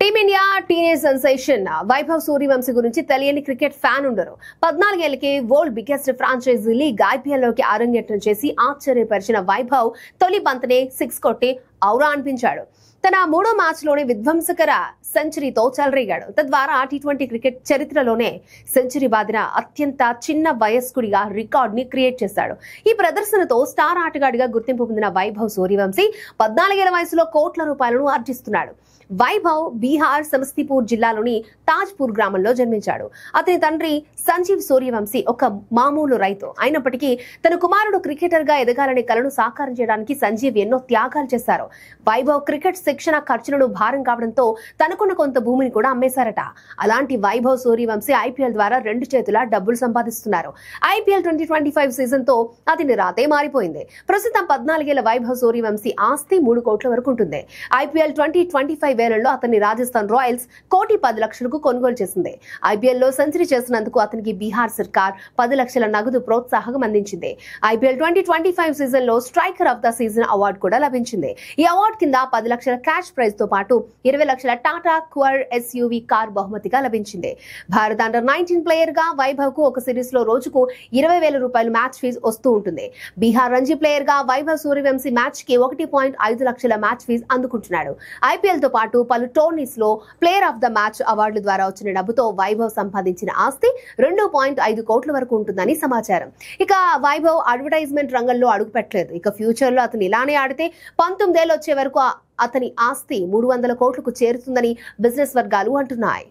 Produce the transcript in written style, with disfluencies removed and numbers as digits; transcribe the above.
Team India teenage sensation Vaibhav Suryavanshi గురించి తెలియని cricket fan ఉండరు. 14 ఏళ్లకే world biggest franchise league IPL లోకి అరంగేట్రం చేసి ఆశ్చర్యపరిచిన వైభవ్ తొలి బంతనే 6 కొట్టి ఔరా అనిపించాడు. తన మూడో మ్యాచ్ లోనే విధ్వంసకర సెంచరీతో చెలరేగాడు. తద్వారా టీ20 క్రికెట్ చరిత్రలోనే సెంచరీ బాదిన అత్యంత చిన్న వయస్కుడిగా రికార్డ్ ని క్రియేట్ చేశాడు. ఈ ప్రదర్శనతో స్టార్ ఆటగాడిగా గుర్తింపు పొందిన వైభవ్ సూర్యవంశీ 14 ఏళ్ల వయసులో కోట్ల రూపాయలను ఆర్జిస్తున్నాడు. వైభవ్ బీహార్ సమస్తీపూర్ జిల్లాలోని తాజ్పూర్ గ్రామంలో జన్మించాడు. అతని తండ్రి సంజీవ్ సూర్యవంశీ ఒక మామూలు రైతు అయినప్పటికీ తన కుమారుడు క్రికెటర్ గా ఎదగాలనే కలను సాకారం చేయడానికి సంజీవ్ ఎన్నో త్యాగాలు చేశారు. వైభవ్ క్రికెట్ శిక్షణ ఖర్చులను భారం కావడంతో తనకున్న కొంత భూమిని కూడా అమ్మేశారట. అలాంటి వైభవ్ సూర్యవంశీ ఐపీఎల్ ద్వారా 2 చేతుల డబ్బులు సంపాదిస్తున్నారు. ఐపీఎల్ 2025 సీజన్ తో అతని రాతే మారిపోయింది. ప్రస్తుతం 14 ఏళ్ల వైభవ్ సూర్యవంశీ ఆస్తి 3 కోట్ల వరకు ఉంటుంది. ఐపీఎల్ 2025 వేలంలో అతన్ని రాజస్థాన్ రాయల్స్ 1,10 లక్షలకు కొనుగోలు చేసింది. ఐపీఎల్ లో సెంచరీ చేసినందుకు అతనికి బీహార్ సర్కార్ 10 లక్షల నగదు ప్రోత్సాహం అందించింది. ఐపీఎల్ 2025 సీజన్ లో striker of the season award కూడా లభించింది. ఈ అవార్డు కింద 10 లక్షల క్యాష్ ప్రైజ్ తో పాటు 20 లక్షల టాటా క్వర్ ఎస్యూవీ కార్ బహుమతిగా లభించింది. భారత అండర్-19 ప్లేయర్ గా వైభవ్ కు ఒక సిరీస్ లో రోజుకు 20,000 రూపాయలు మ్యాచ్ ఫీజు వస్తూ ఉంటుంది. బీహార్ రంజీ ప్లేయర్ గా వైభవ్ సూర్యవంశీ మ్యాచ్ కి 1.5 లక్షల మ్యాచ్ ఫీజు అందుకుంటున్నాడు. ఐపీఎల్ తో పాటు పలు టోర్నీస్ లో ప్లేయర్ ఆఫ్ ద మ్యాచ్ అవార్డుల ద్వారా వచ్చిన డబ్బుతో వైభవ్ సంపాదించిన ఆస్తి 2.5 కోట్ల వరకు ఉంటుందని సమాచారం. ఇక వైభవ్ అడ్వర్టైజ్మెంట్ రంగంలో అడుగు పెట్టలేదు. ఇక ఫ్యూచర్ లో అతను ఇలానే ఆడితే 19 ఏళ్ళు వచ్చే వరకు అతని ఆస్తి 300 కోట్లకు చేరుతుందని బిజినెస్ వర్గాలు అంటున్నాయి.